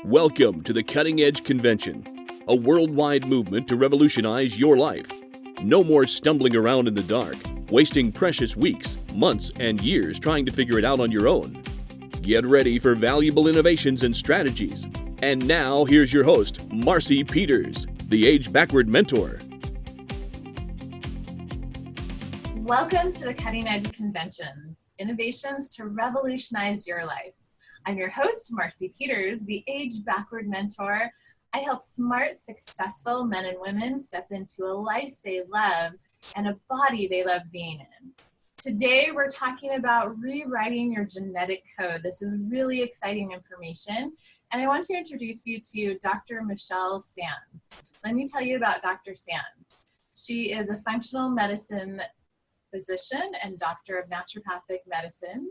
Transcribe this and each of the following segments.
Welcome to the Cutting Edge Convention, a worldwide movement to revolutionize your life. No more stumbling around in the dark, wasting precious weeks, months, and years trying to figure it out on your own. Get ready for valuable innovations and strategies. And now, here's your host, Marcy Peters, the Age Backward Mentor. Welcome to the Cutting Edge Conventions, innovations to revolutionize your life. I'm your host, Marcy Peters, the Age Backward Mentor. I help smart, successful men and women step into a life they love and a body they love being in. Today, we're talking about rewriting your genetic code. This is really exciting information, and I want to introduce you to Dr. Michelle Sands. Let me tell you about Dr. Sands. She is a functional medicine physician and doctor of naturopathic medicine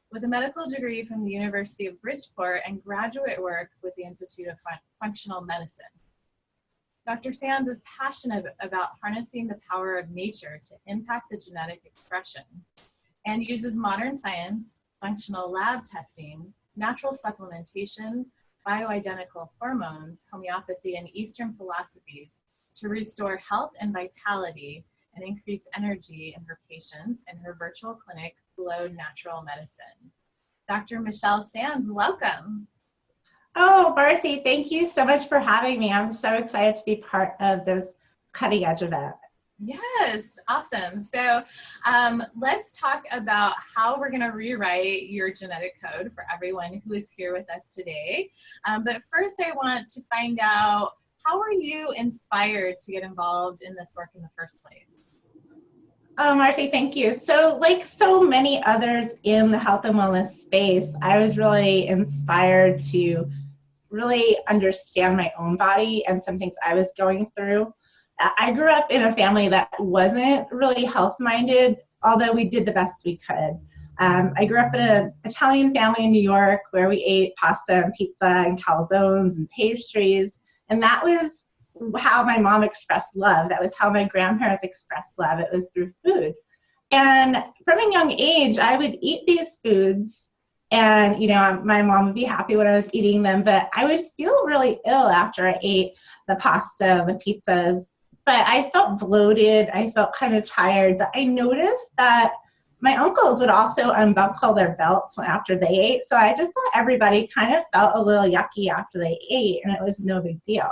with a medical degree from the University of Bridgeport and graduate work with the Institute of Functional Medicine. Dr. Sands is passionate about harnessing the power of nature to impact the genetic expression and uses modern science, functional lab testing, natural supplementation, bioidentical hormones, homeopathy, and Eastern philosophies to restore health and vitality and increase energy in her patients in her virtual clinic, Glow Natural Medicine. Dr. Michelle Sands, welcome. Oh, Marcy, thank you so much for having me. I'm so excited to be part of this cutting edge event. Yes, awesome. So let's talk about how we're going to rewrite your genetic code for everyone who is here with us today. But first, I want to find out, how were you inspired to get involved in this work in the first place? Oh, Marcy, thank you. So like so many others in the health and wellness space, I was really inspired to really understand my own body and some things I was going through. I grew up in a family that wasn't really health-minded, although we did the best we could. I grew up in an Italian family in New York where we ate pasta and pizza and calzones and pastries, and that was how my mom expressed love. That was how my grandparents expressed love. It was through food. And from a young age, I would eat these foods and, my mom would be happy when I was eating them, but I would feel really ill after I ate the pasta, the pizzas. But I felt bloated. I felt kind of tired. But I noticed that my uncles would also unbuckle their belts after they ate. So I just thought everybody kind of felt a little yucky after they ate, and it was no big deal.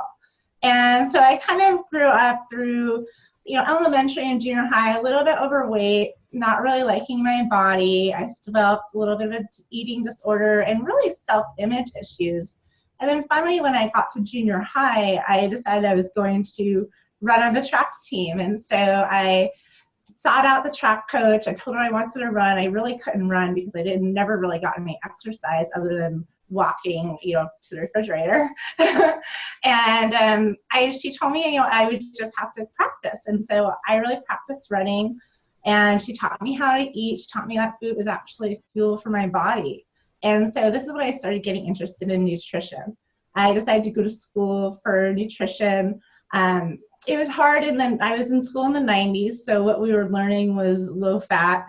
And so I kind of grew up through, elementary and junior high, a little bit overweight, not really liking my body. I developed a little bit of an eating disorder and really self-image issues. And then finally, when I got to junior high, I decided I was going to run on the track team. And so I sought out the track coach. I told her I wanted to run. I really couldn't run because I never really got any exercise other than walking, to the refrigerator. And she told me, I would just have to practice. And so I really practiced running, and she taught me how to eat. She taught me that food was actually fuel for my body. And so this is when I started getting interested in nutrition. I decided to go to school for nutrition. It was hard, and then I was in school in the 90s, so what we were learning was low fat.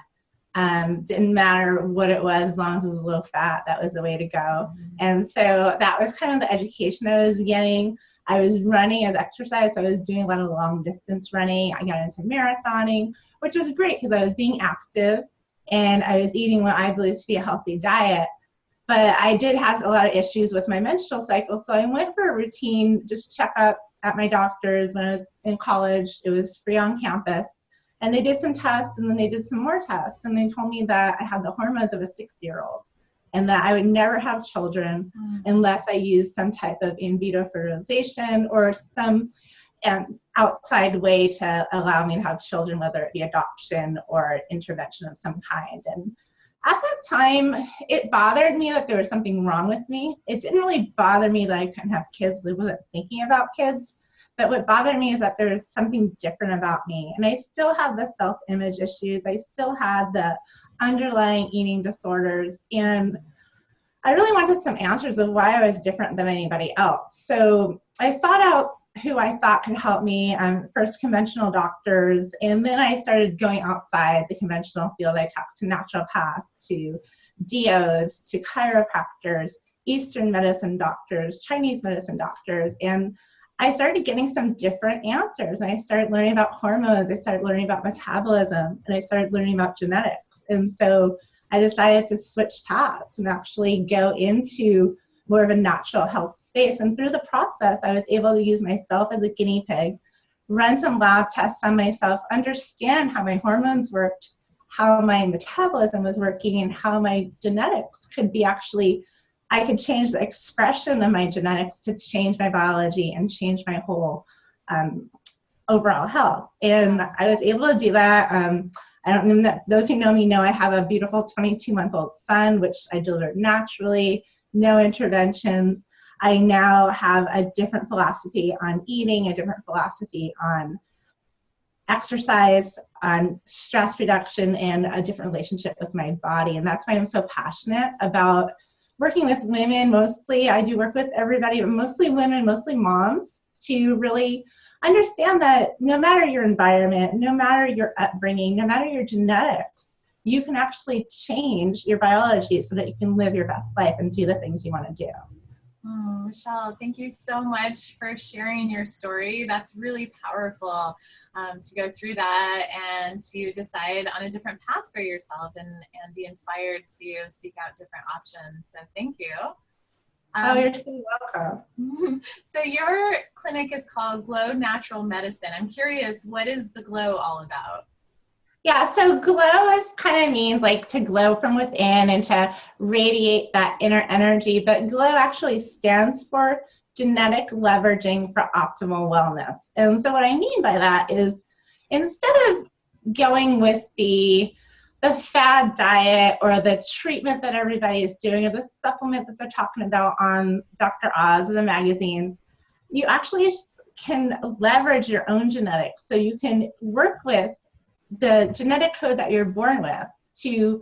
Didn't matter what it was, as long as it was low fat, that was the way to go. And so that was kind of the education I was getting. I was running as exercise, so I was doing a lot of long distance running. I got into marathoning, which was great because I was being active and I was eating what I believe to be a healthy diet. But I did have a lot of issues with my menstrual cycle, so I went for a routine just checkup at my doctor's when I was in college. It was free on campus. And they did some tests, and then they did some more tests, and they told me that I had the hormones of a 60-year-old and that I would never have children unless I used some type of in vitro fertilization or some outside way to allow me to have children, whether it be adoption or intervention of some kind. And at that time, it bothered me that there was something wrong with me. It didn't really bother me that I couldn't have kids. I wasn't thinking about kids. But what bothered me is that there was something different about me. And I still had the self-image issues. I still had the underlying eating disorders. And I really wanted some answers of why I was different than anybody else. So I sought out who I thought could help me, first conventional doctors. And then I started going outside the conventional field. I talked to naturopaths, to DOs, to chiropractors. Eastern medicine doctors, Chinese medicine doctors, and I started getting some different answers. And I started learning about hormones, I started learning about metabolism, and I started learning about genetics. And so I decided to switch paths and actually go into more of a natural health space. And through the process, I was able to use myself as a guinea pig, run some lab tests on myself, understand how my hormones worked, how my metabolism was working, and how my genetics could be actually, I could change the expression of my genetics to change my biology and change my whole overall health. And I was able to do that. I don't know, those who know me know I have a beautiful 22-month-old son, which I delivered naturally, no interventions. I now have a different philosophy on eating, a different philosophy on exercise, on stress reduction, and a different relationship with my body. And that's why I'm so passionate about working with women mostly. I do work with everybody, but mostly women, mostly moms, to really understand that no matter your environment, no matter your upbringing, no matter your genetics, you can actually change your biology so that you can live your best life and do the things you want to do. Michelle, thank you so much for sharing your story. That's really powerful to go through that and to decide on a different path for yourself and be inspired to seek out different options. So thank you. You're so welcome. So your clinic is called Glow Natural Medicine. I'm curious, what is the Glow all about? Yeah, so glow kind of means like to glow from within and to radiate that inner energy, but glow actually stands for genetic leveraging for optimal wellness. And so what I mean by that is, instead of going with the fad diet or the treatment that everybody is doing or the supplement that they're talking about on Dr. Oz or the magazines, you actually can leverage your own genetics. So you can work with the genetic code that you're born with to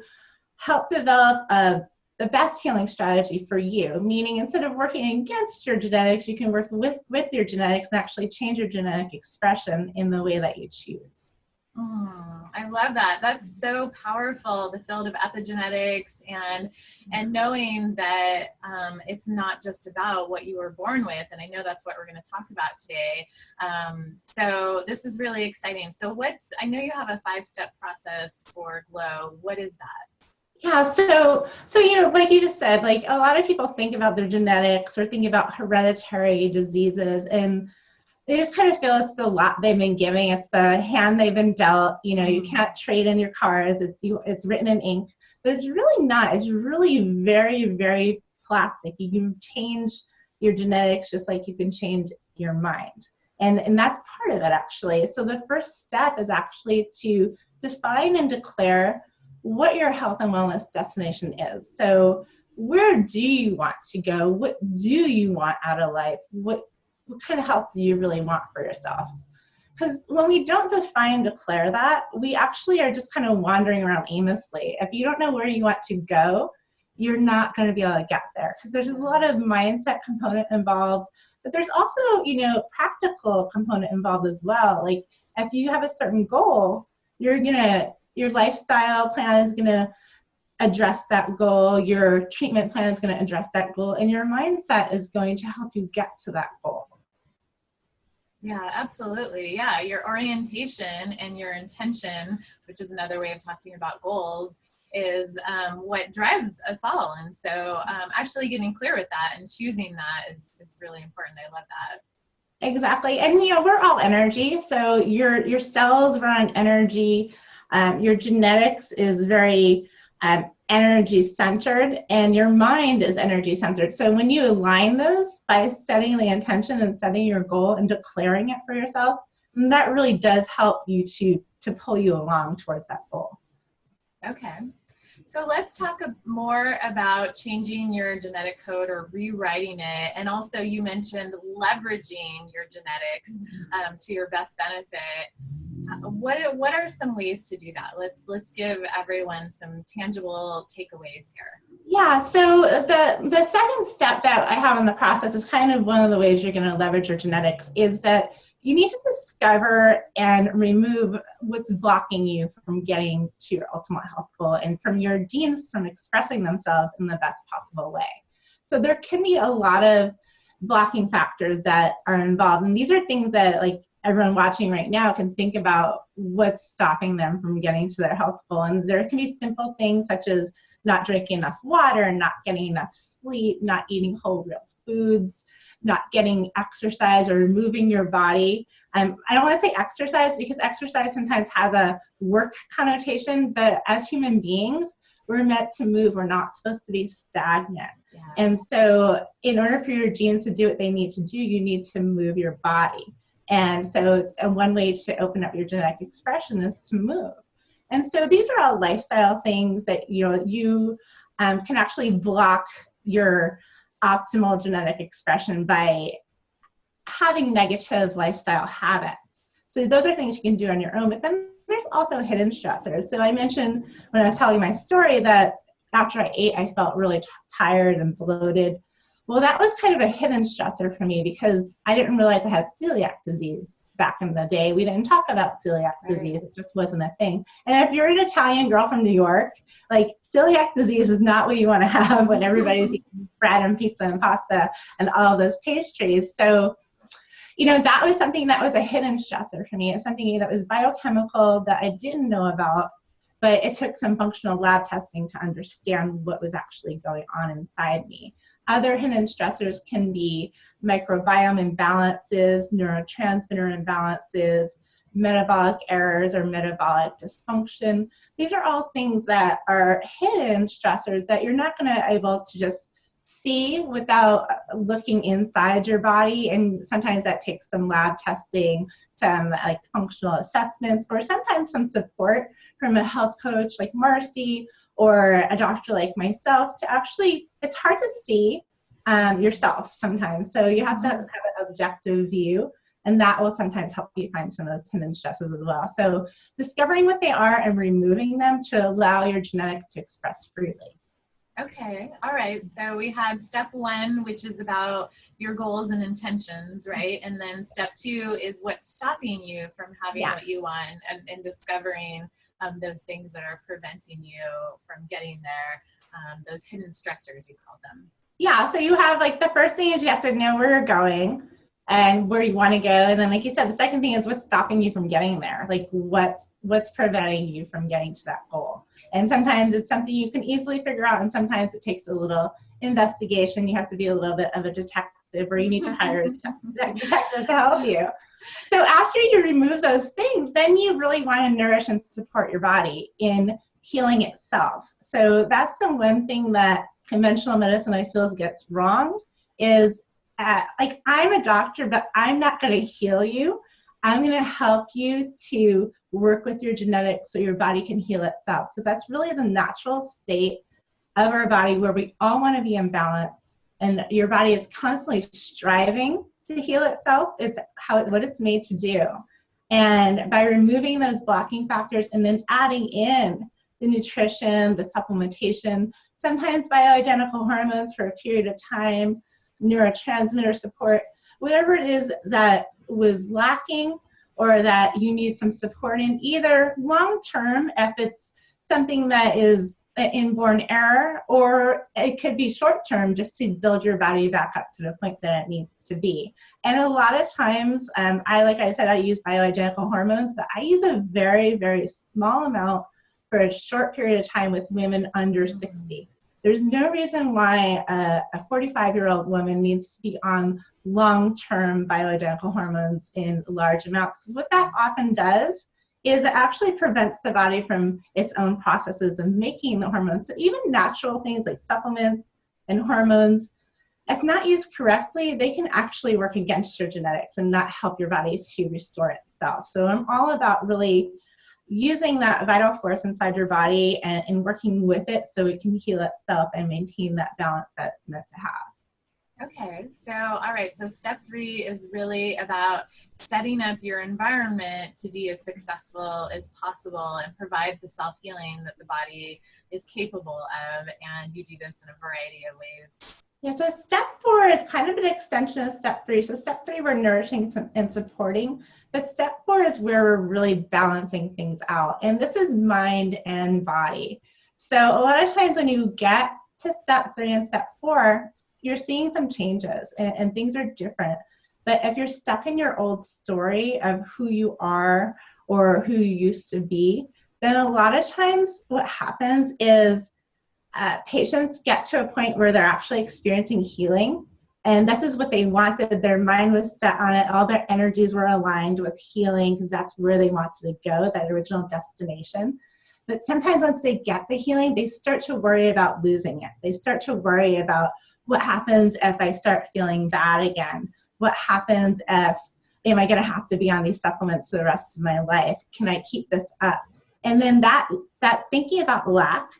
help develop the best healing strategy for you. Meaning, instead of working against your genetics, you can work with your genetics and actually change your genetic expression in the way that you choose. I love that. That's so powerful, the field of epigenetics and knowing that it's not just about what you were born with. And I know that's what we're going to talk about today. So this is really exciting. So I know you have a 5-step process for Glow. What is that? Yeah, so like you just said, like a lot of people think about their genetics or think about hereditary diseases, and they just kind of feel it's the lot they've been giving. It's the hand they've been dealt. You can't trade in your cars. It's written in ink, but it's really not. It's really very, very plastic. You can change your genetics just like you can change your mind. And that's part of it, actually. So the first step is actually to define and declare what your health and wellness destination is. So where do you want to go? What do you want out of life? What kind of health do you really want for yourself? Because when we don't define and declare that, we actually are just kind of wandering around aimlessly. If you don't know where you want to go, you're not going to be able to get there, because there's a lot of mindset component involved, but there's also, practical component involved as well. Like if you have a certain goal, your lifestyle plan is going to address that goal, your treatment plan is going to address that goal, and your mindset is going to help you get to that goal. Yeah, absolutely. Yeah, your orientation and your intention, which is another way of talking about goals, is what drives us all. And so actually getting clear with that and choosing that is really important. I love that. Exactly. And we're all energy. So your cells run on energy. Your genetics is very energy centered, and your mind is energy centered. So when you align those by setting the intention and setting your goal and declaring it for yourself, that really does help you to pull you along towards that goal. Okay. So let's talk more about changing your genetic code or rewriting it. And also you mentioned leveraging your genetics to your best benefit. What are some ways to do that? Let's give everyone some tangible takeaways here. Yeah, so the second step that I have in the process is kind of one of the ways you're going to leverage your genetics, is that you need to discover and remove what's blocking you from getting to your ultimate health goal and from your genes from expressing themselves in the best possible way. So there can be a lot of blocking factors that are involved. And these are things that like everyone watching right now can think about what's stopping them from getting to their health goal. And there can be simple things such as not drinking enough water, not getting enough sleep, not eating whole real foods, not getting exercise or moving your body. I don't want to say exercise because exercise sometimes has a work connotation, but as human beings, we're meant to move. We're not supposed to be stagnant. Yeah. And so in order for your genes to do what they need to do, you need to move your body. And so one way to open up your genetic expression is to move. And so these are all lifestyle things that you can actually block your optimal genetic expression by having negative lifestyle habits. So those are things you can do on your own, but then there's also hidden stressors. So I mentioned when I was telling my story that after I ate, I felt really tired and bloated. Well, that was kind of a hidden stressor for me because I didn't realize I had celiac disease back in the day. We didn't talk about celiac disease. It just wasn't a thing. And if you're an Italian girl from New York, like celiac disease is not what you want to have when everybody's eating bread and pizza and pasta and all those pastries. So, that was something that was a hidden stressor for me. It's something that was biochemical that I didn't know about, but it took some functional lab testing to understand what was actually going on inside me. Other hidden stressors can be microbiome imbalances, neurotransmitter imbalances, metabolic errors or metabolic dysfunction. These are all things that are hidden stressors that you're not going to be able to just see without looking inside your body. And sometimes that takes some lab testing, some like functional assessments, or sometimes some support from a health coach like Marcy or a doctor like myself to actually, it's hard to see yourself sometimes. So you have to have an objective view, and that will sometimes help you find some of those hidden stresses as well. So discovering what they are and removing them to allow your genetics to express freely. Okay, all right. So we had step 1, which is about your goals and intentions, right? And then step 2 is what's stopping you from having what you want and discovering those things that are preventing you from getting there, those hidden stressors, you call them. Yeah, so you have like the first thing is you have to know where you're going and where you want to go. And then like you said, the second thing is what's stopping you from getting there. Like what's preventing you from getting to that goal. And sometimes it's something you can easily figure out, and sometimes it takes a little investigation. You have to be a little bit of a detective, or you need to hire a detective to help you. So after you remove those things, then you really want to nourish and support your body in healing itself. So that's the one thing that conventional medicine I feel gets wrong is like I'm a doctor, but I'm not going to heal you. I'm going to help you to work with your genetics so your body can heal itself, because that's really the natural state of our body where we all want to be in balance, and your body is constantly striving to heal itself. It's what it's made to do. And by removing those blocking factors and then adding in the nutrition, the supplementation, sometimes bioidentical hormones for a period of time, neurotransmitter support, whatever it is that was lacking or that you need some support in, either long-term if it's something that is an inborn error, or it could be short-term just to build your body back up to the point that it needs to be. And a lot of times, like I said, I use bioidentical hormones, but I use a very, very small amount for a short period of time with women under 60. There's no reason why a 45-year-old woman needs to be on long-term bioidentical hormones in large amounts, because what that often does is it actually prevents the body from its own processes of making the hormones. So even natural things like supplements and hormones, if not used correctly, they can actually work against your genetics and not help your body to restore itself. So I'm all about really using that vital force inside your body and working with it so it can heal itself and maintain that balance that it's meant to have. Okay, so all right, so step 3 is really about setting up your environment to be as successful as possible and provide the self-healing that the body is capable of, and you do this in a variety of ways. Yeah, so step 4 is kind of an extension of step 3. So step 3, we're nourishing and supporting, but step 4 is where we're really balancing things out, and this is mind and body. So a lot of times when you get to step 3 and step 4, you're seeing some changes and things are different. But if you're stuck in your old story of who you are or who you used to be, then a lot of times what happens is patients get to a point where they're actually experiencing healing. And this is what they wanted. Their mind was set on it. All their energies were aligned with healing because that's where they wanted to go, that original destination. But sometimes once they get the healing, they start to worry about losing it. They start to worry about what happens if I start feeling bad again? What happens if, am I going to have to be on these supplements for the rest of my life? Can I keep this up? And then that thinking about lack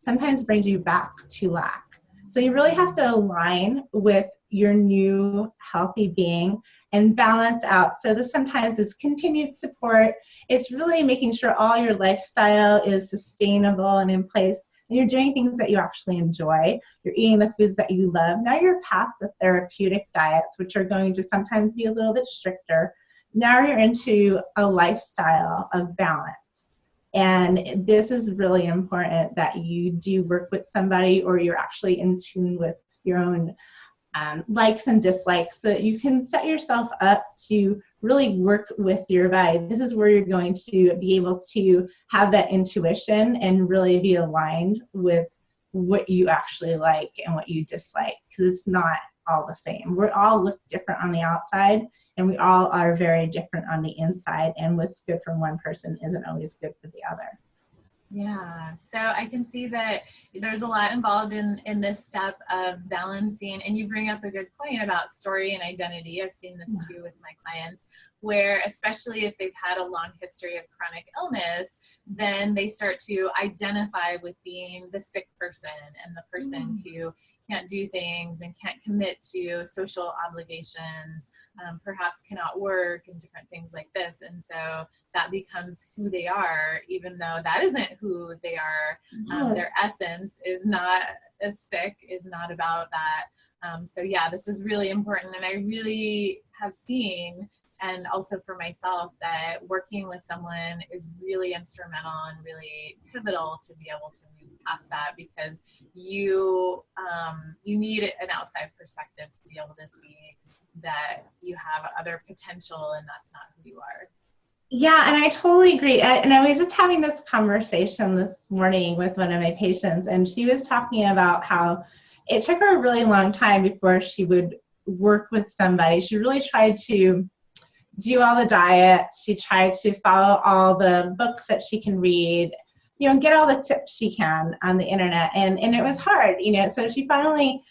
sometimes brings you back to lack. So you really have to align with your new healthy being and balance out. So this sometimes is continued support. It's really making sure all your lifestyle is sustainable and in place, and you're doing things that you actually enjoy. You're eating the foods that you love. Now you're past the therapeutic diets, which are going to sometimes be a little bit stricter. Now you're into a lifestyle of balance. And this is really important that you do work with somebody, or you're actually in tune with your own likes and dislikes, so that you can set yourself up to really work with your body. This is where you're going to be able to have that intuition and really be aligned with what you actually like and what you dislike, because it's not all the same. We all look different on the outside, and we all are very different on the inside, and what's good for one person isn't always good for the other. Yeah, so I can see that there's a lot involved in this step of balancing, and you bring up a good point about story and identity. I've seen this too with my clients, where especially if they've had a long history of chronic illness, then they start to identify with being the sick person and the person who can't do things and can't commit to social obligations, perhaps cannot work and different things like this. And so that becomes who they are, even though that isn't who they are. Their essence is not as sick, is not about that. So yeah, this is really important. And I really have seen, and also for myself, that working with someone is really instrumental and really pivotal to be able to move past that, because you need an outside perspective to be able to see that you have other potential and that's not who you are. Yeah, and I totally agree. And I was just having this conversation this morning with one of my patients, and she was talking about how it took her a really long time before she would work with somebody. She really tried to do all the diets. She tried to follow all the books that she can read, get all the tips she can on the internet. And it was hard, so she finally,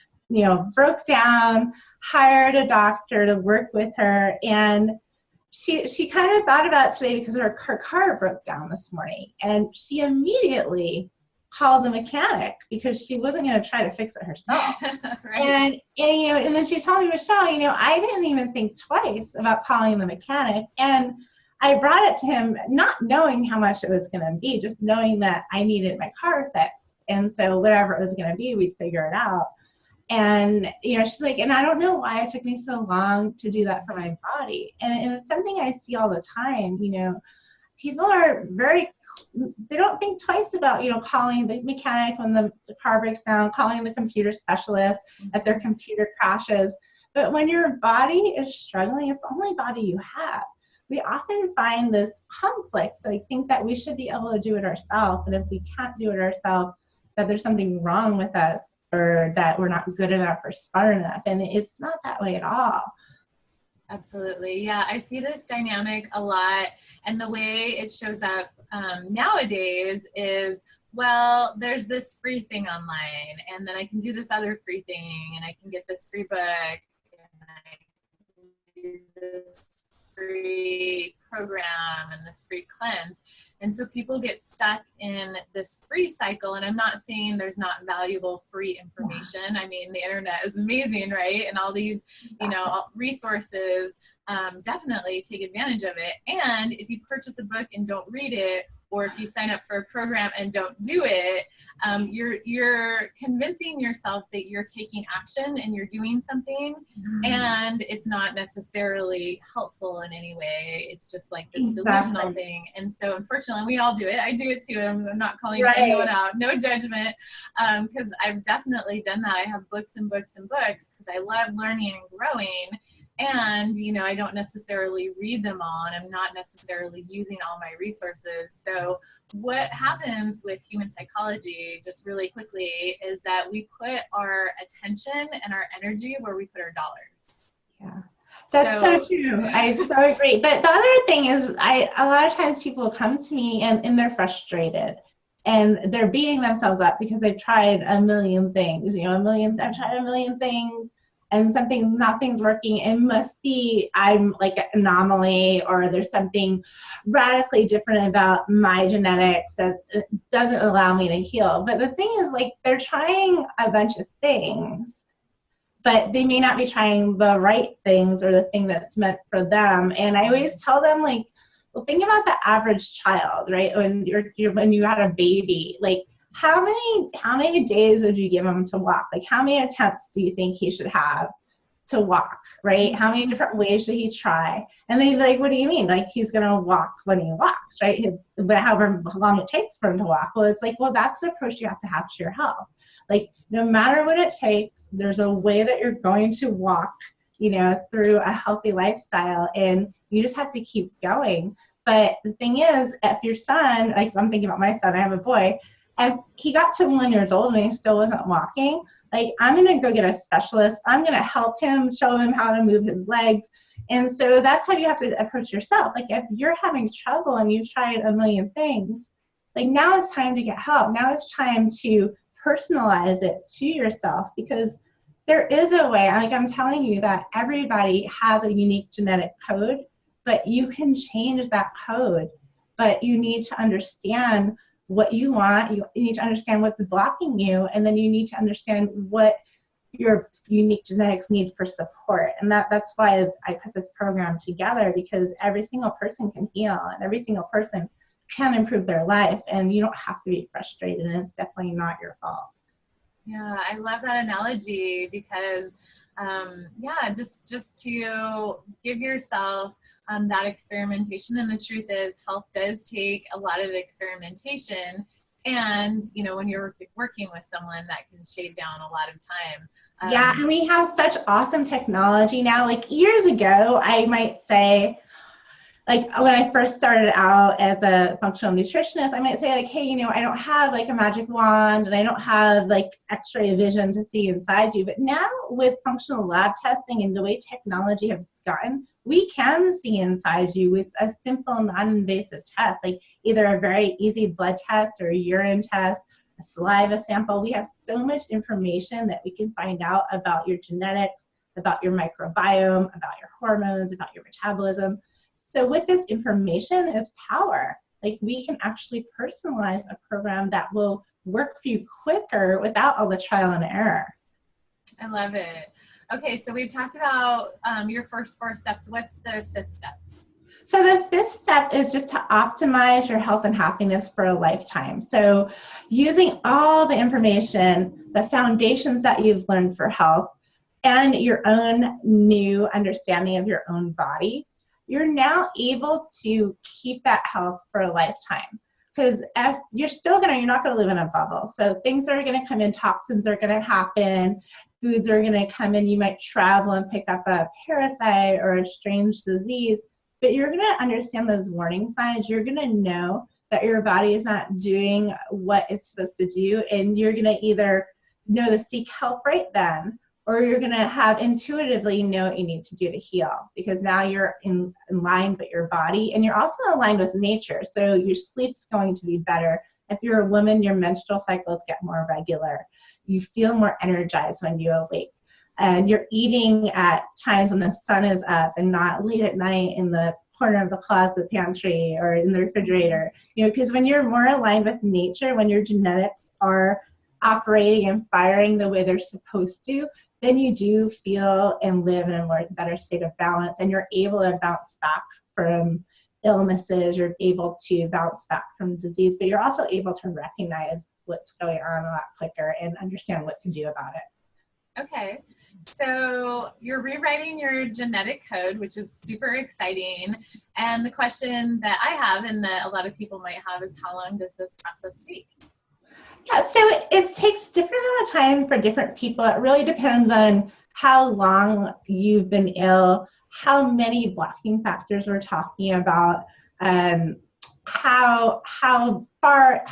broke down, hired a doctor to work with her. And she kind of thought about it today because her car broke down this morning. And she immediately called the mechanic because she wasn't going to try to fix it herself. Right. And then she told me, Michelle, I didn't even think twice about calling the mechanic. And I brought it to him not knowing how much it was going to be, just knowing that I needed my car fixed. And so whatever it was going to be, we'd figure it out. And, she's like, and I don't know why it took me so long to do that for my body. And it's something I see all the time. People are they don't think twice about, calling the mechanic when the car breaks down, calling the computer specialist if their computer crashes. But when your body is struggling, it's the only body you have. We often find this conflict, think that we should be able to do it ourselves. And if we can't do it ourselves, that there's something wrong with us, or that we're not good enough or smart enough. And it's not that way at all. Absolutely. Yeah, I see this dynamic a lot. And the way it shows up nowadays is, well, there's this free thing online, and then I can do this other free thing, and I can get this free book, and I can do this free program and this free cleanse. And so people get stuck in this free cycle. And I'm not saying there's not valuable free information. I mean, the internet is amazing, right? And all these, resources, definitely take advantage of it. And if you purchase a book and don't read it, or if you sign up for a program and don't do it, you're convincing yourself that you're taking action and you're doing something, and it's not necessarily helpful in any way. It's just like this delusional thing. And so unfortunately, we all do it. I do it too. I'm not calling anyone out. No judgment, because I've definitely done that. I have books and books and books because I love learning and growing. And, I don't necessarily read them all, and I'm not necessarily using all my resources. So what happens with human psychology, just really quickly, is that we put our attention and our energy where we put our dollars. Yeah, that's so true. I so agree. But the other thing is, a lot of times people come to me and they're frustrated. And they're beating themselves up because they've tried a million things. I've tried a million things. And nothing's working. It must be I'm like an anomaly, or there's something radically different about my genetics that doesn't allow me to heal. But the thing is, like, they're trying a bunch of things, but they may not be trying the right things or the thing that's meant for them. And I always tell them, like, well, think about the average child, right? When you had a baby, like, how many days would you give him to walk? Like, how many attempts do you think he should have to walk, right? How many different ways should he try? And they'd be like, what do you mean? Like, he's going to walk when he walks, right? However long it takes for him to walk. Well, it's like, well, that's the approach you have to your health. Like, no matter what it takes, there's a way that you're going to walk, through a healthy lifestyle, and you just have to keep going. But the thing is, if your son, like, I'm thinking about my son, I have a boy, and he got to 1 year old and he still wasn't walking, like, I'm going to go get a specialist. I'm going to help him, show him how to move his legs. And so that's how you have to approach yourself. Like, if you're having trouble and you've tried a million things, like, now it's time to get help. Now it's time to personalize it to yourself, because there is a way, like I'm telling you, that everybody has a unique genetic code, but you can change that code. But you need to understand what you want. You need to understand what's blocking you, and then you need to understand what your unique genetics need for support. And that's why I put this program together, because every single person can heal, and every single person can improve their life, and you don't have to be frustrated, and it's definitely not your fault. Yeah, I love that analogy, because just to give yourself that experimentation. And the truth is, health does take a lot of experimentation. And, when you're working with someone, that can shave down a lot of time. Yeah, and we have such awesome technology now. Like, years ago, I might say, like, when I first started out as a functional nutritionist, I might say, like, hey, I don't have like a magic wand, and I don't have like X-ray vision to see inside you. But now with functional lab testing and the way technology has gotten, we can see inside you with a simple, non-invasive test, like either a very easy blood test or a urine test, a saliva sample. We have so much information that we can find out about your genetics, about your microbiome, about your hormones, about your metabolism. So with this information is power. Like, we can actually personalize a program that will work for you quicker without all the trial and error. I love it. Okay, so we've talked about your first 4 steps. What's the 5th step? So the 5th step is just to optimize your health and happiness for a lifetime. So using all the information, the foundations that you've learned for health, and your own new understanding of your own body, you're now able to keep that health for a lifetime. Because if you're not going to live in a bubble. So things are going to come in, toxins are going to happen, foods are going to come in, you might travel and pick up a parasite or a strange disease, but you're going to understand those warning signs. You're going to know that your body is not doing what it's supposed to do, and you're going to either know to seek help right then, or you're going to have intuitively know what you need to do to heal, because now you're in line with your body, and you're also aligned with nature. So your sleep's going to be better. If you're a woman, your menstrual cycles get more regular. You feel more energized when you awake. And you're eating at times when the sun is up, and not late at night in the corner of the closet, pantry, or in the refrigerator. Because when you're more aligned with nature, when your genetics are operating and firing the way they're supposed to, then you do feel and live in a better state of balance, and you're able to bounce back from illnesses, you're able to bounce back from disease, but you're also able to recognize what's going on a lot quicker and understand what to do about it. Okay. So you're rewriting your genetic code, which is super exciting. And the question that I have, and that a lot of people might have, is how long does this process take? Yeah, so it takes different amount of time for different people. It really depends on how long you've been ill, how many blocking factors we're talking about, how far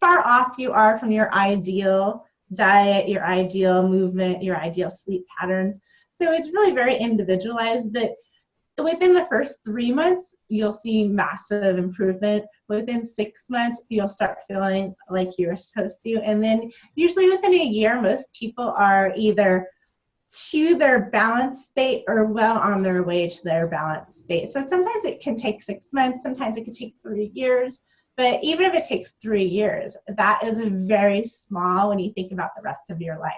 off you are from your ideal diet, your ideal movement, your ideal sleep patterns. So it's really very individualized, but within the first 3 months, you'll see massive improvement. Within 6 months, you'll start feeling like you're supposed to. And then usually within a year, most people are either to their balanced state or well on their way to their balanced state. So sometimes it can take 6 months, sometimes it can take 3 years. But even if it takes 3 years, that is very small when you think about the rest of your life.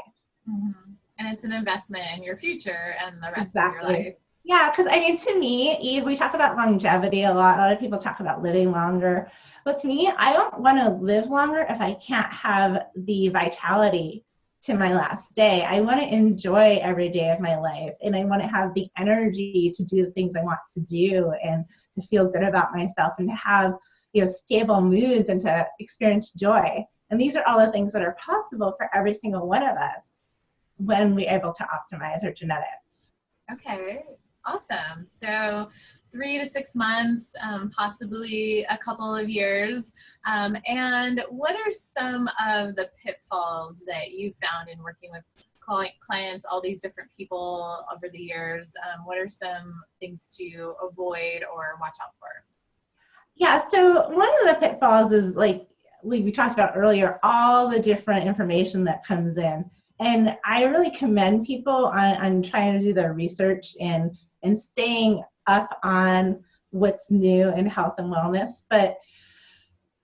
Mm-hmm. And it's an investment in your future and the rest Exactly. of your life. Yeah, because I mean, to me, we talk about longevity a lot. A lot of people talk about living longer. But to me, I don't want to live longer if I can't have the vitality to my last day. I want to enjoy every day of my life, and I want to have the energy to do the things I want to do and to feel good about myself and to have, stable moods and to experience joy. And these are all the things that are possible for every single one of us when we're able to optimize our genetics. Okay, awesome. So 3 to 6 months, possibly a couple of years. And what are some of the pitfalls that you found in working with clients, all these different people over the years? What are some things to avoid or watch out for? Yeah, so one of the pitfalls is, like we talked about earlier, all the different information that comes in. And I really commend people on trying to do their research and staying up on what's new in health and wellness. But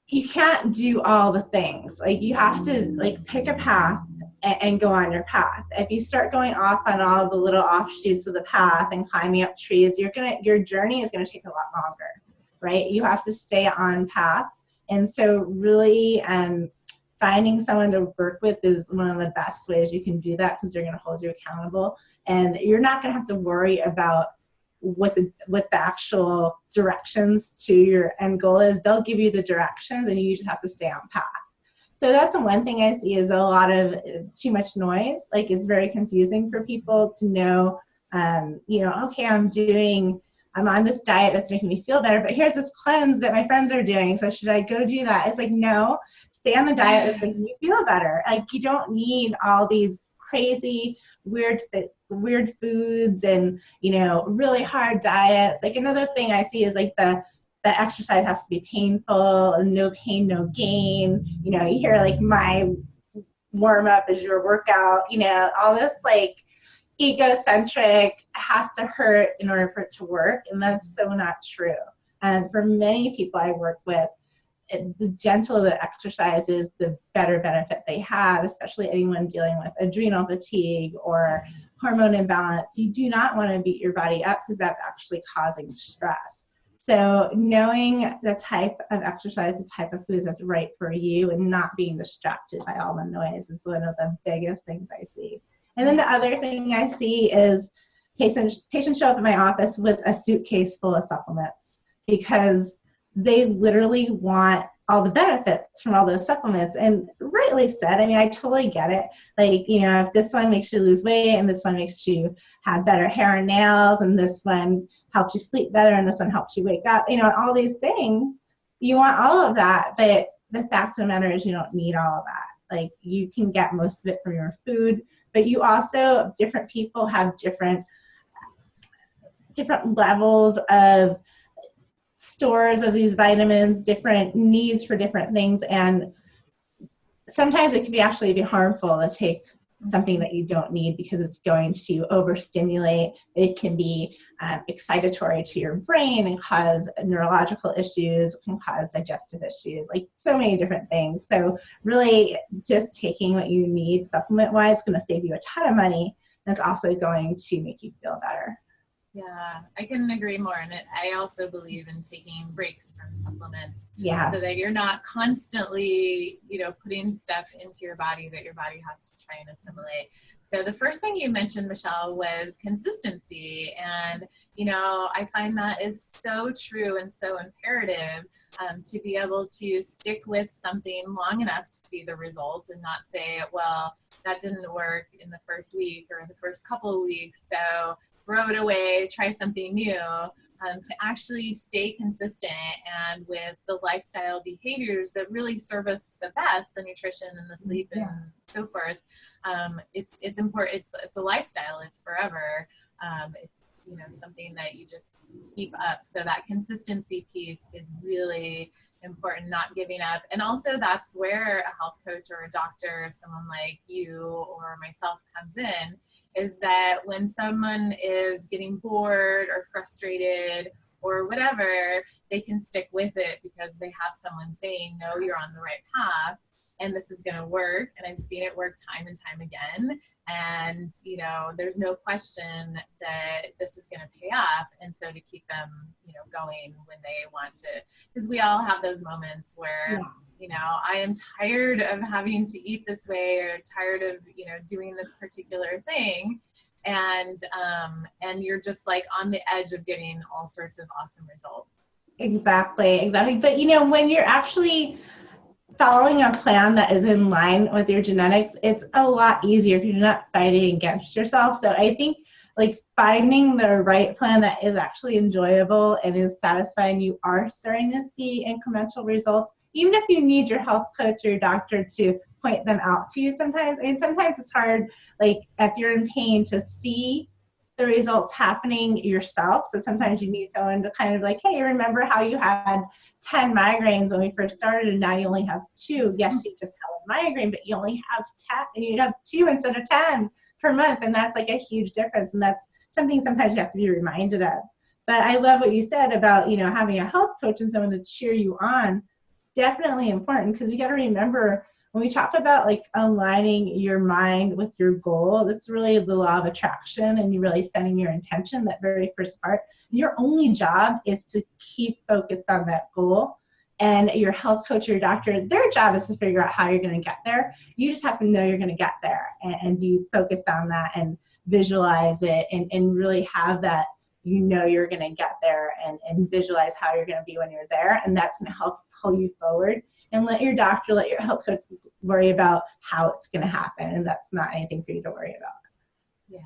you can't do all the things. Like, you have to pick a path and go on your path. If you start going off on all the little offshoots of the path and climbing up trees, your journey is gonna take a lot longer, right? You have to stay on path. And so really finding someone to work with is one of the best ways you can do that, because they're gonna hold you accountable. And you're not gonna have to worry about what the actual directions to your end goal is. They'll give you the directions and you just have to stay on path. So that's the one thing I see is a lot of too much noise. Like, it's very confusing for people to know, okay, I'm on this diet that's making me feel better, but here's this cleanse that my friends are doing, so should I go do that? It's like, no, stay on the diet that's making you feel better. Like, you don't need all these crazy, weird foods and, really hard diets. Like, another thing I see is like the exercise has to be painful, and no pain, no gain. You hear like, my warm up is your workout, all this like egocentric, has to hurt in order for it to work. And that's so not true. And for many people I work with, the gentler the exercise is, the better benefit they have, especially anyone dealing with adrenal fatigue or hormone imbalance. You do not want to beat your body up, because that's actually causing stress. So knowing the type of exercise, the type of foods that's right for you, and not being distracted by all the noise is one of the biggest things I see. And then the other thing I see is patients show up at my office with a suitcase full of supplements, because they literally want all the benefits from all those supplements. And rightly said, I mean, I totally get it. Like, if this one makes you lose weight, and this one makes you have better hair and nails, and this one helps you sleep better, and this one helps you wake up, all these things, you want all of that. But the fact of the matter is, you don't need all of that. Like, you can get most of it from your food, but you also, different people have different levels of stores of these vitamins, different needs for different things, and sometimes it can actually be harmful to take something that you don't need, because it's going to overstimulate. It can be excitatory to your brain and cause neurological issues, can cause digestive issues, like so many different things. So really, just taking what you need supplement-wise is going to save you a ton of money, and it's also going to make you feel better. Yeah, I couldn't agree more. And I also believe in taking breaks from supplements Yeah. so that you're not constantly, putting stuff into your body that your body has to try and assimilate. So the first thing you mentioned, Michelle, was consistency. And, I find that is so true and so imperative to be able to stick with something long enough to see the results and not say, well, that didn't work in the first week or the first couple of weeks, so throw it away, try something new, to actually stay consistent and with the lifestyle behaviors that really serve us the best, the nutrition and the sleep and so forth. It's important. It's a lifestyle. It's forever. It's something that you just keep up. So that consistency piece is really important, not giving up. And also that's where a health coach or a doctor, someone like you or myself comes in, is that when someone is getting bored or frustrated or whatever, they can stick with it because they have someone saying, no, you're on the right path and this is going to work. And I've seen it work time and time again. And, there's no question that this is going to pay off. And so to keep them, going when they want to, because we all have those moments where, I am tired of having to eat this way or tired of, doing this particular thing. And you're just like on the edge of getting all sorts of awesome results. Exactly. But, when you're actually following a plan that is in line with your genetics, it's a lot easier because you're not fighting against yourself. So I think finding the right plan that is actually enjoyable and is satisfying, you are starting to see incremental results, even if you need your health coach or your doctor to point them out to you sometimes. Sometimes it's hard, if you're in pain, to see the results happening yourself. So sometimes you need someone to kind of hey, remember how you had 10 migraines when we first started and now you only have 2. Yes, you just had a migraine, but you only have 10, and you have 2 instead of 10 per month. And that's a huge difference. And that's something sometimes you have to be reminded of. But I love what you said about, having a health coach and someone to cheer you on. Definitely important, because you got to remember, when we talk about aligning your mind with your goal, that's really the law of attraction, and you really setting your intention, that very first part. Your only job is to keep focused on that goal. And your health coach or your doctor, their job is to figure out how you're going to get there. You just have to know you're going to get there and be focused on that and visualize it and really have that, you're going to get there and visualize how you're going to be when you're there. And that's going to help pull you forward. And let your doctor, let your health coach worry about how it's going to happen. And that's not anything for you to worry about. Yeah,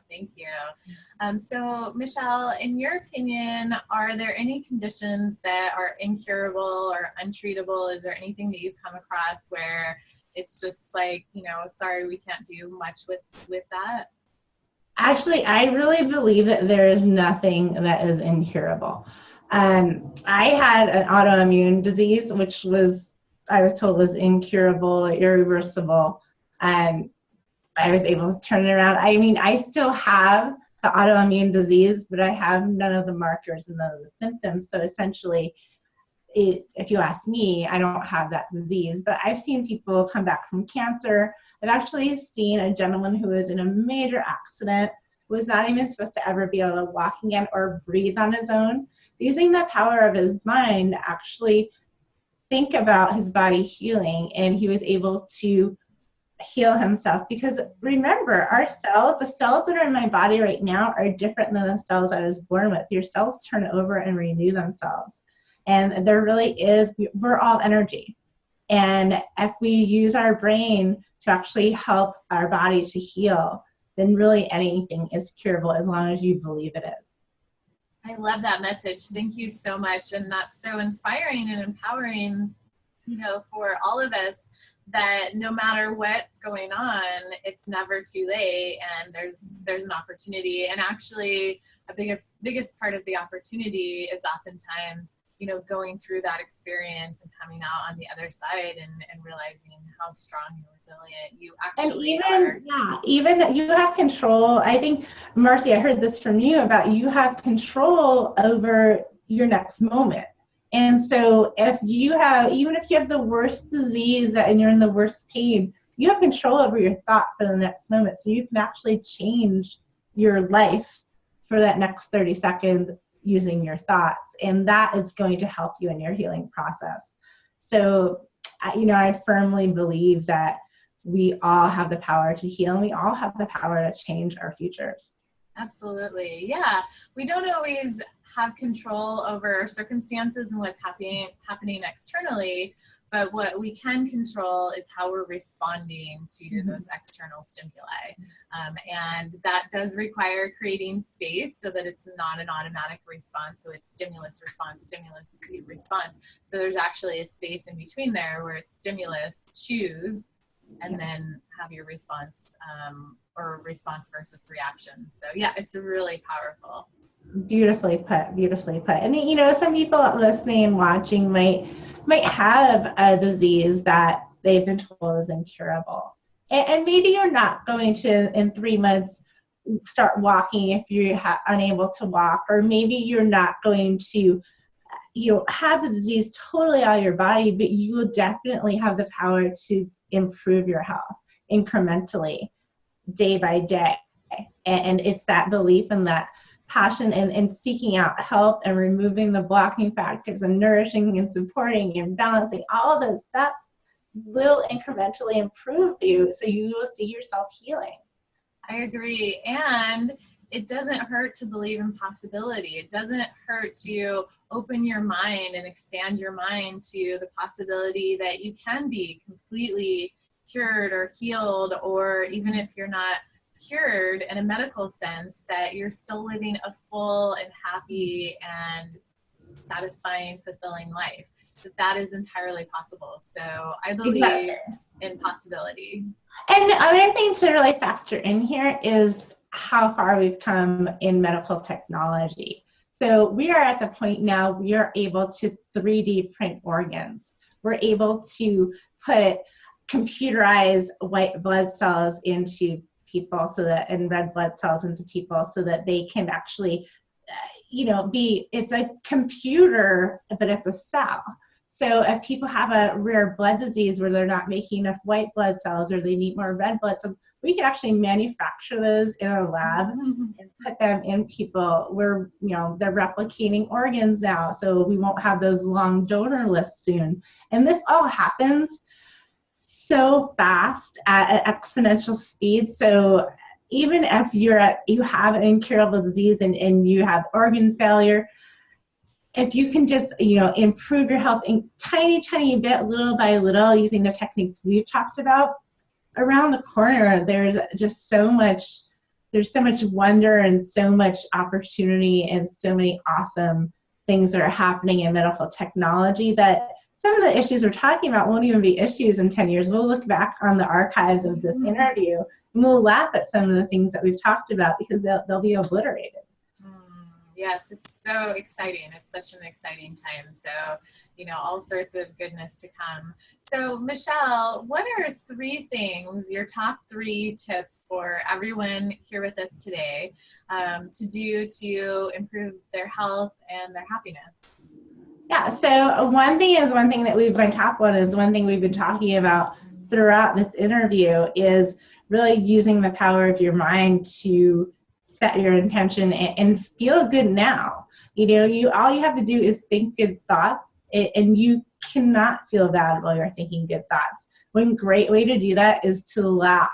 thank you. So Michelle, in your opinion, are there any conditions that are incurable or untreatable? Is there anything that you've come across where it's just sorry, we can't do much with that? Actually, I really believe that there is nothing that is incurable. I had an autoimmune disease, which I was told was incurable, irreversible, and I was able to turn it around. I still have the autoimmune disease, but I have none of the markers and none of the symptoms. So essentially, if you ask me, I don't have that disease. But I've seen people come back from cancer. I've actually seen a gentleman who was in a major accident, was not even supposed to ever be able to walk again or breathe on his own, using the power of his mind to actually think about his body healing, and he was able to heal himself. Because remember, our cells, the cells that are in my body right now, are different than the cells I was born with. Your cells turn over and renew themselves. And there really is, we're all energy. And if we use our brain to actually help our body to heal, then really anything is curable as long as you believe it is. I love that message. Thank you so much. And that's so inspiring and empowering, for all of us, that no matter what's going on, it's never too late, and there's an opportunity. And actually, a biggest part of the opportunity is oftentimes, going through that experience and coming out on the other side and realizing how strong and resilient you actually are. Yeah, even you have control. I think, Marcy, I heard this from you about you have control over your next moment. And so even if you have the worst disease and you're in the worst pain, you have control over your thought for the next moment. So you can actually change your life for that next 30 seconds using your thoughts. And that is going to help you in your healing process. So, I firmly believe that we all have the power to heal, and we all have the power to change our futures. Absolutely. Yeah. We don't always have control over circumstances and what's happening externally, but what we can control is how we're responding to those external stimuli. And that does require creating space so that it's not an automatic response. So it's stimulus, response. So there's actually a space in between there where it's stimulus, choose, and then have your response, or response versus reaction. So yeah, it's really powerful. Beautifully put. And some people listening and watching might have a disease that they've been told is incurable. And maybe you're not going to, in 3 months, start walking if you're unable to walk, or maybe you're not going to have the disease totally out of your body, but you will definitely have the power to improve your health incrementally, day by day. And it's that belief and that passion and seeking out help and removing the blocking factors and nourishing and supporting and balancing. All of those steps will incrementally improve you, so you will see yourself healing. I agree. And it doesn't hurt to believe in possibility. It doesn't hurt to open your mind and expand your mind to the possibility that you can be completely cured or healed, or even if you're not cured in a medical sense, that you're still living a full and happy and satisfying, fulfilling life. That is entirely possible. So I believe in possibility. And the other thing to really factor in here is how far we've come in medical technology. So we are at the point now we are able to 3D print organs. We're able to put computerized white blood cells into people and red blood cells into people so that they can actually, it's a computer, but it's a cell. So if people have a rare blood disease where they're not making enough white blood cells or they need more red blood cells, we can actually manufacture those in a lab and put them in people where, they're replicating organs now. So we won't have those long donor lists soon. And this all happens so fast at an exponential speed. So even if you have an incurable disease and you have organ failure, if you can just, improve your health in tiny bit, little by little, using the techniques we've talked about, around the corner, there's so much wonder and so much opportunity and so many awesome things that are happening in medical technology that some of the issues we're talking about won't even be issues in 10 years. We'll look back on the archives of this interview and we'll laugh at some of the things that we've talked about because they'll be obliterated. Yes, it's so exciting. It's such an exciting time. So, all sorts of goodness to come. So, Michelle, what are 3 things, your top 3 tips for everyone here with us today to do to improve their health and their happiness? Yeah, so one thing that we've been talking about throughout this interview is really using the power of your mind to set your intention and feel good now. All you have to do is think good thoughts, and you cannot feel bad while you're thinking good thoughts. One great way to do that is to laugh.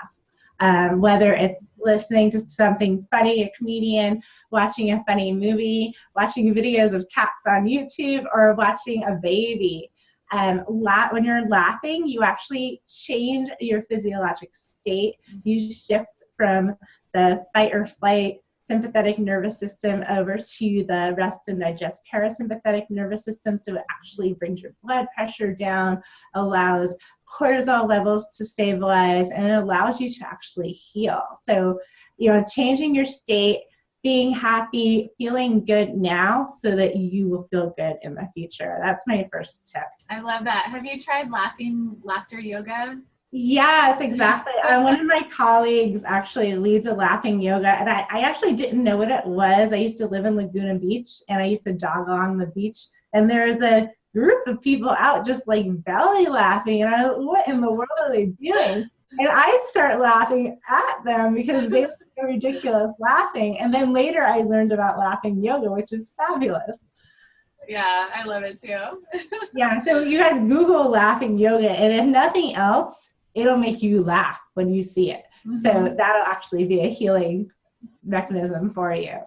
Whether it's listening to something funny, a comedian, watching a funny movie, watching videos of cats on YouTube, or watching a baby. When you're laughing, you actually change your physiologic state. You shift from the fight or flight sympathetic nervous system over to the rest and digest parasympathetic nervous system. So it actually brings your blood pressure down, allows cortisol levels to stabilize, and it allows you to actually heal. So, changing your state, being happy, feeling good now so that you will feel good in the future. That's my first tip. I love that. Have you tried laughter yoga? Yes, exactly. One of my colleagues actually leads a laughing yoga, and I actually didn't know what it was. I used to live in Laguna Beach, and I used to jog along the beach, and there's a group of people out just like belly laughing, and what in the world are they doing? And I'd start laughing at them because they look so ridiculous laughing. And then later I learned about laughing yoga, which is fabulous. Yeah, I love it too. Yeah, so you guys Google laughing yoga, and if nothing else, it'll make you laugh when you see it. So that'll actually be a healing mechanism for you.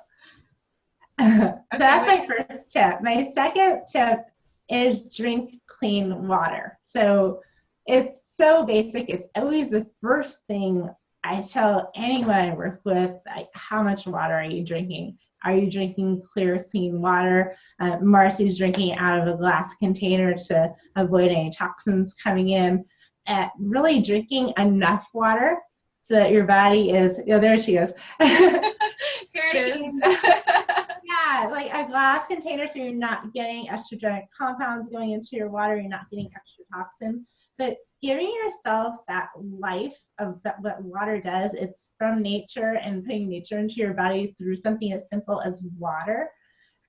So that's my first tip. My second tip is drink clean water. So it's so basic. It's always the first thing I tell anyone I work with, like, how much water are you drinking? Are you drinking clear, clean water? Marcy's drinking out of a glass container to avoid any toxins coming in. Really drinking enough water so that your body is, there she is. Here it is. Yeah, like a glass container, so you're not getting estrogenic compounds going into your water, you're not getting extra toxins, but giving yourself that life of what water does, it's from nature, and putting nature into your body through something as simple as water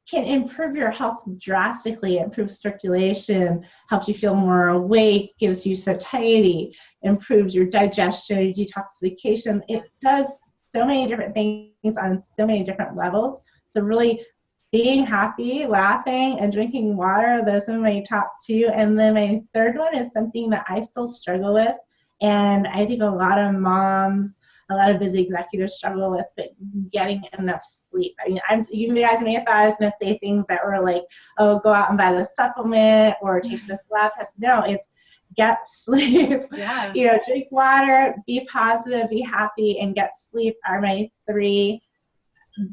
can improve your health drastically. It improves circulation, helps you feel more awake, gives you satiety, improves your digestion, detoxification. It does so many different things on so many different levels. So really being happy, laughing, and drinking water, those are my top two. And then my third one is something that I still struggle with, and I think a lot of moms, a lot of busy executives struggle with, but getting enough sleep. I mean, you guys may have thought I was going to say things that were like, oh, go out and buy the supplement or take this lab test. No, it's get sleep. Yeah. Drink water, be positive, be happy, and get sleep are my three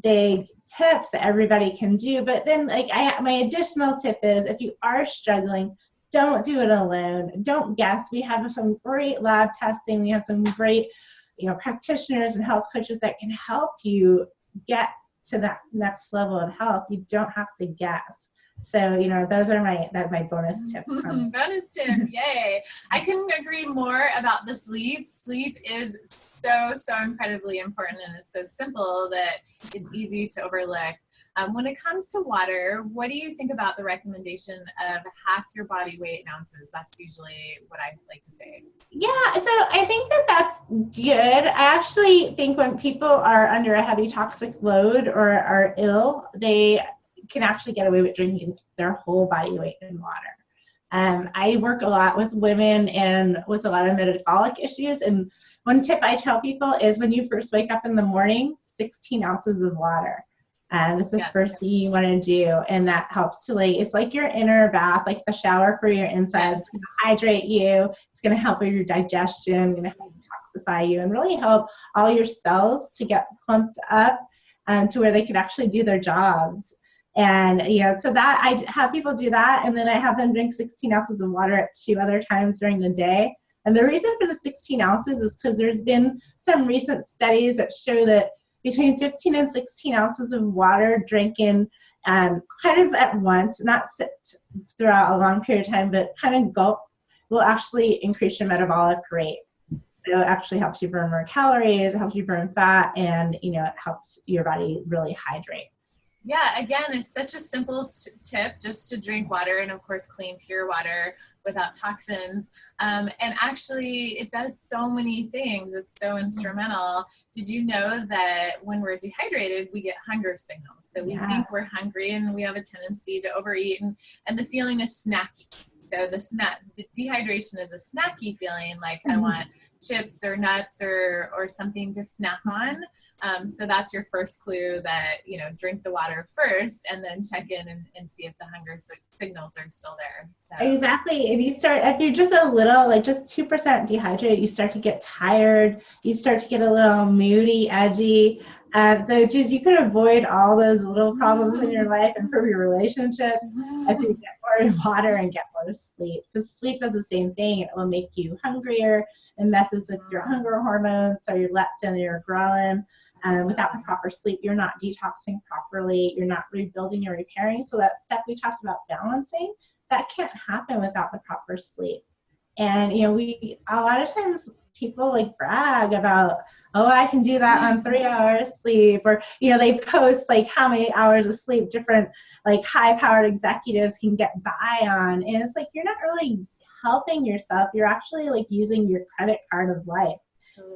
big tips that everybody can do. But then, my additional tip is, if you are struggling, don't do it alone. Don't guess. We have some great lab testing. We have some great, practitioners and health coaches that can help you get to that next level of health. You don't have to guess. So, those are that's my bonus tip. Bonus tip, yay. I couldn't agree more about the sleep. Sleep is so, so incredibly important, and it's so simple that it's easy to overlook. When it comes to water, what do you think about the recommendation of half your body weight in ounces? That's usually what I like to say. Yeah, so I think that's good. I actually think when people are under a heavy toxic load or are ill, they can actually get away with drinking their whole body weight in water. I work a lot with women and with a lot of metabolic issues, and one tip I tell people is, when you first wake up in the morning, 16 ounces of water. It's the first thing you want to do, and that helps to, it's like your inner bath, like the shower for your insides. It's going to hydrate you, it's going to help with your digestion, going to help detoxify you, and really help all your cells to get pumped up to where they can actually do their jobs. And, so that I have people do that, and then I have them drink 16 ounces of water at 2 other times during the day. And the reason for the 16 ounces is because there's been some recent studies that show that between 15 and 16 ounces of water drinking kind of at once, not sit throughout a long period of time, but kind of gulp, will actually increase your metabolic rate. So it actually helps you burn more calories, it helps you burn fat, and it helps your body really hydrate. Yeah, again, it's such a simple tip, just to drink water, and of course clean, pure water without toxins. And actually it does so many things. It's so instrumental. Did you know that when we're dehydrated, we get hunger signals? So we think we're hungry, and we have a tendency to overeat, and the feeling is snacky. So the dehydration is a snacky feeling, like I want chips or nuts or something to snack on. So that's your first clue that, drink the water first, and then check in and see if the hunger signals are still there. So. Exactly. If you're just a little, just 2% dehydrated, you start to get tired, you start to get a little moody, edgy. So just, you could avoid all those little problems in your life, improve your relationships, if you get more water and get more sleep. Because sleep does the same thing. It will make you hungrier and messes with your hunger hormones, so your leptin, your ghrelin. Without the proper sleep, you're not detoxing properly, you're not rebuilding or repairing. So that step we talked about, balancing, that can't happen without the proper sleep. And, a lot of times people brag about, oh, I can do that on 3 hours sleep, or, they post how many hours of sleep different high-powered executives can get by on. And it's you're not really helping yourself. You're actually using your credit card of life.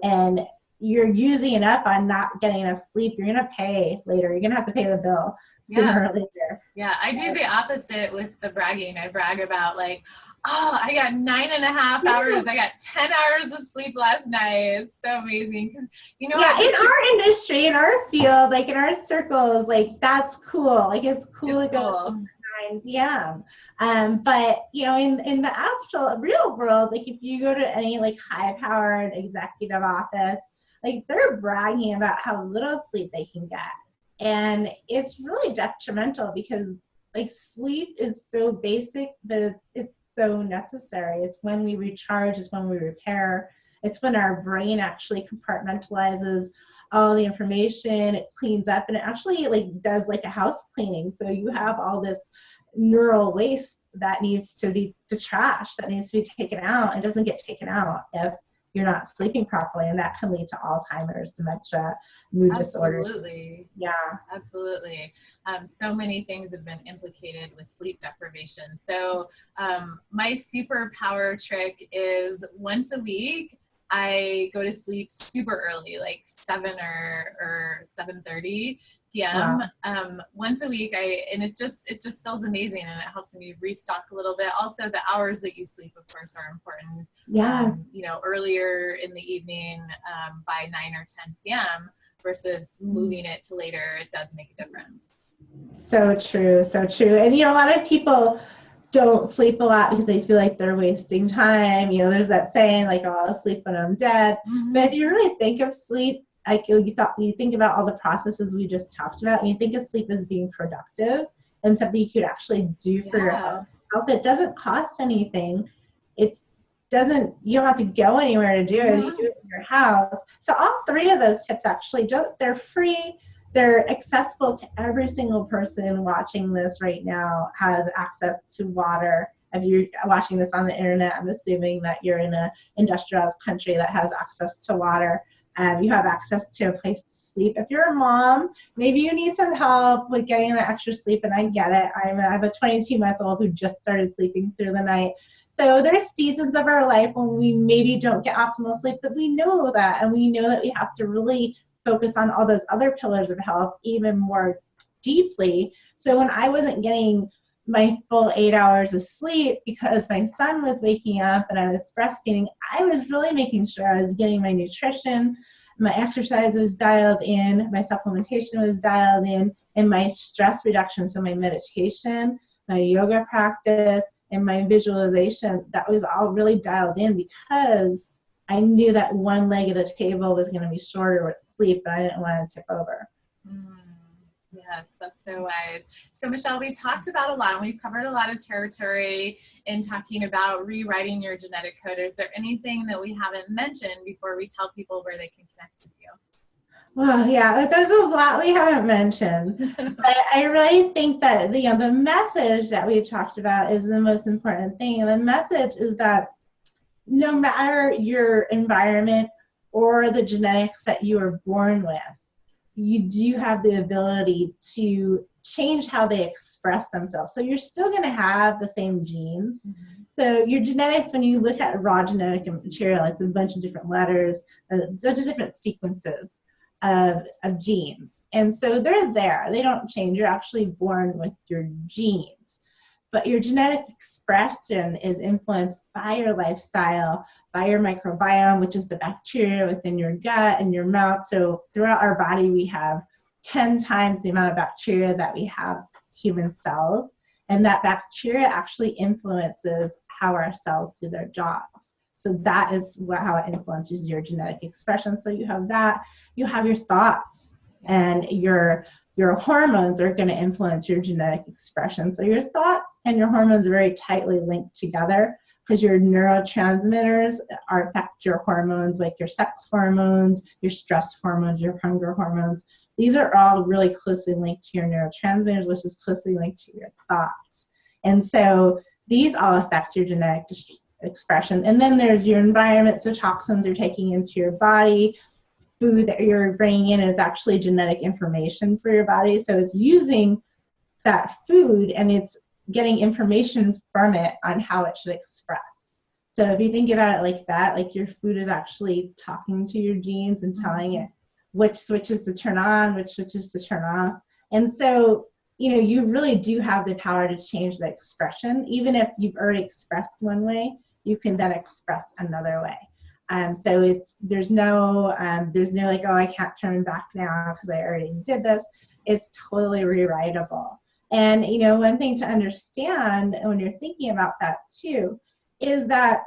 And you're using it up on not getting enough sleep, you're going to pay later. You're going to have to pay the bill sooner or later. Yeah, I do the opposite with the bragging. I brag about like, oh, I got 9.5 hours. I got 10 hours of sleep last night. It's so amazing. Because, you know, in our industry, in our field, like in our circles, like that's cool. Like it's cool to go 9 p.m. But you know, in the actual real world, like if you go to any like high-powered executive office, like they're bragging about how little sleep they can get. And it's really detrimental because like sleep is so basic, but it's so necessary. It's when we recharge, it's when we repair, it's when our brain actually compartmentalizes all the information, it cleans up, and it actually like does like a house cleaning. So you have all this neural waste that needs to be the trash that needs to be taken out and doesn't get taken out if you're not sleeping properly, and that can lead to Alzheimer's, dementia, mood disorders. Absolutely. Yeah. Absolutely. So many things have been implicated with sleep deprivation. So my superpower trick is once a week, I go to sleep super early, like 7 or 7:30 p.m. Wow. Once a week, and it just feels amazing, and it helps me restock a little bit. Also, the hours that you sleep, of course, are important. Yeah. You know, earlier in the evening by 9 or 10 p.m. versus moving it to later, it does make a difference. So true, so true. And you know, a lot of people don't sleep a lot because they feel like they're wasting time. You know, there's that saying like, oh, I'll sleep when I'm dead. Mm-hmm. But if you really think of sleep, like you think about all the processes we just talked about, and you think of sleep as being productive and something you could actually do for your health. It doesn't cost anything. You don't have to go anywhere to do it. You do it in your house. So all 3 of those tips actually, they're free. They're accessible to every single person watching this right now has access to water. If you're watching this on the internet, I'm assuming that you're in an industrialized country that has access to water. You have access to a place to sleep. If you're a mom, maybe you need some help with getting the extra sleep, and I get it. I have a 22-month-old who just started sleeping through the night. So there's seasons of our life when we maybe don't get optimal sleep, but we know that, and we know that we have to really focus on all those other pillars of health even more deeply. So when I wasn't getting my full 8 hours of sleep because my son was waking up and I was breastfeeding, I was really making sure I was getting my nutrition, my exercise was dialed in, my supplementation was dialed in, and my stress reduction, so my meditation, my yoga practice, and my visualization, that was all really dialed in because I knew that one leg of the table was going to be shorter with sleep, but I didn't want to tip over. Yes, that's so wise. So Michelle, we talked about a lot. We've covered a lot of territory in talking about rewriting your genetic code. Is there anything that we haven't mentioned before we tell people where they can connect with you? Well, yeah, there's a lot we haven't mentioned, but I really think that the message that we've talked about is the most important thing. And the message is that no matter your environment or the genetics that you were born with, you do have the ability to change how they express themselves. So you're still going to have the same genes. Mm-hmm. So your genetics, when you look at raw genetic material, it's a bunch of different letters, a bunch of different sequences of genes. And so they're there. They don't change. You're actually born with your genes. But your genetic expression is influenced by your lifestyle, by your microbiome, which is the bacteria within your gut and your mouth. So throughout our body, we have 10 times the amount of bacteria that we have human cells. And that bacteria actually influences how our cells do their jobs. So that is how it influences your genetic expression. So you have that, you have your thoughts, and your hormones are going to influence your genetic expression. So your thoughts and your hormones are very tightly linked together because your neurotransmitters affect your hormones, like your sex hormones, your stress hormones, your hunger hormones. These are all really closely linked to your neurotransmitters, which is closely linked to your thoughts. And so these all affect your genetic expression. And then there's your environment, so toxins you're taking into your body. Food that you're bringing in is actually genetic information for your body. So it's using that food and it's getting information from it on how it should express. So if you think about it like that, like your food is actually talking to your genes and telling it which switches to turn on, which switches to turn off. And so, you really do have the power to change the expression. Even if you've already expressed one way, you can then express another way. So there's no like, oh, I can't turn back now because I already did this. It's totally rewritable. And, one thing to understand when you're thinking about that too, is that,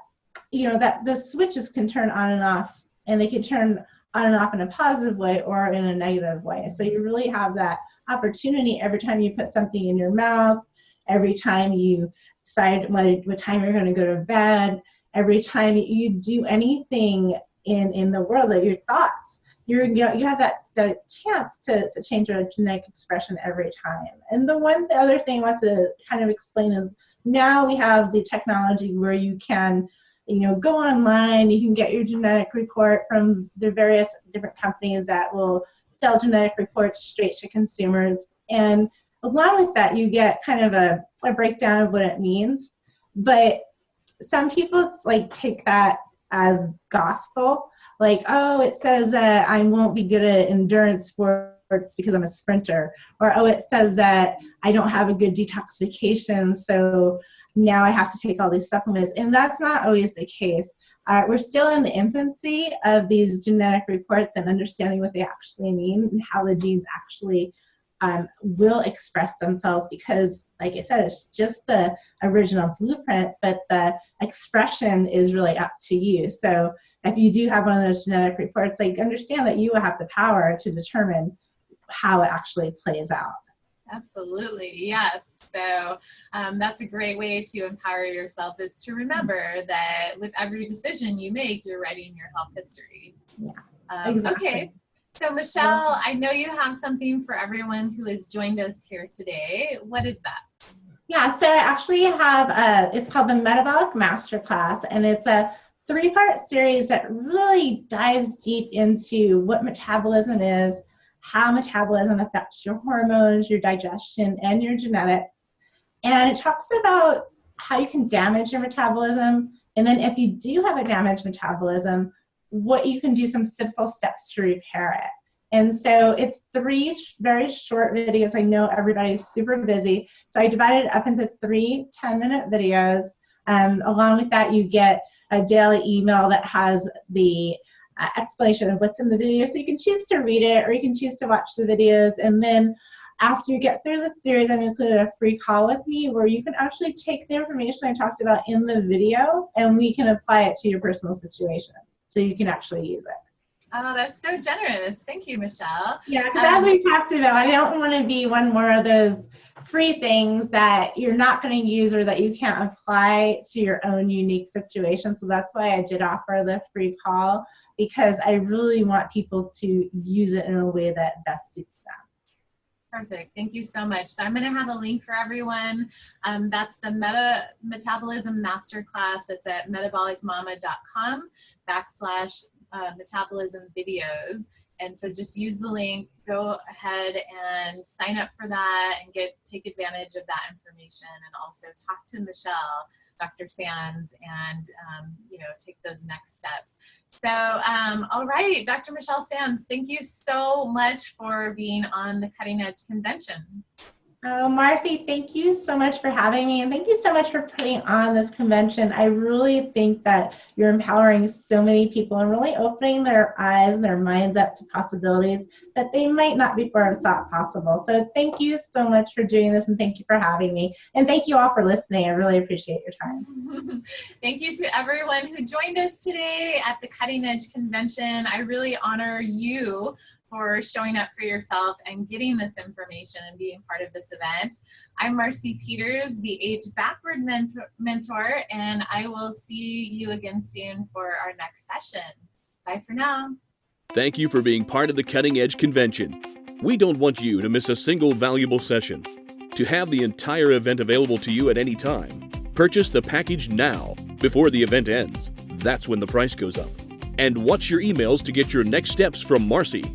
that the switches can turn on and off, and they can turn on and off in a positive way or in a negative way. So you really have that opportunity every time you put something in your mouth, every time you decide what time you're going to go to bed, every time you do anything in the world, like your thoughts, you have that chance to change your genetic expression every time. And the other thing I want to kind of explain is now we have the technology where you can go online, you can get your genetic report from the various different companies that will sell genetic reports straight to consumers. And along with that, you get kind of a breakdown of what it means. But some people take that as gospel, like, oh, it says that I won't be good at endurance sports because I'm a sprinter, or oh, it says that I don't have a good detoxification, so now I have to take all these supplements. And that's not always the case. We're still in the infancy of these genetic reports and understanding what they actually mean and how the genes actually will express themselves, because, like I said, it's just the original blueprint, but the expression is really up to you. So if you do have one of those genetic reports, understand that you will have the power to determine how it actually plays out. Absolutely, yes. So that's a great way to empower yourself, is to remember that with every decision you make, you're writing your health history. Yeah, exactly. Okay. So Michelle, I know you have something for everyone who has joined us here today. What is that? Yeah, so I actually have it's called the Metabolic Masterclass, and it's a 3-part series that really dives deep into what metabolism is, how metabolism affects your hormones, your digestion, and your genetics. And it talks about how you can damage your metabolism, and then if you do have a damaged metabolism, what you can do, some simple steps to repair it. And so it's 3 very short videos. I know everybody's super busy, so I divided it up into 3 10-minute videos. Along with that, you get a daily email that has the explanation of what's in the video, so you can choose to read it or you can choose to watch the videos. And then after you get through the series, I've included a free call with me where you can actually take the information I talked about in the video and we can apply it to your personal situation, so you can actually use it. Oh, that's so generous. Thank you, Michelle. Yeah, because as we talked about, I don't want to be one more of those free things that you're not going to use or that you can't apply to your own unique situation. So that's why I did offer the free call, because I really want people to use it in a way that best suits them. Perfect. Thank you so much. So I'm going to have a link for everyone. That's the Metabolism Masterclass. It's at metabolicmama.com/metabolism videos. And so just use the link, go ahead and sign up for that and take advantage of that information, and also talk to Michelle, Dr. Sands, and take those next steps. So, all right, Dr. Michelle Sands, thank you so much for being on the Cutting Edge Convention. Oh, Marcy, thank you so much for having me, and thank you so much for putting on this convention. I really think that you're empowering so many people and really opening their eyes and their minds up to possibilities that they might not before have thought possible. So thank you so much for doing this, and thank you for having me. And thank you all for listening. I really appreciate your time. Thank you to everyone who joined us today at the Cutting Edge Convention. I really honor you for showing up for yourself and getting this information and being part of this event. I'm Marcy Peters, the Age Backward Mentor, and I will see you again soon for our next session. Bye for now. Thank you for being part of the Cutting Edge Convention. We don't want you to miss a single valuable session. To have the entire event available to you at any time, purchase the package now before the event ends. That's when the price goes up. And watch your emails to get your next steps from Marcy.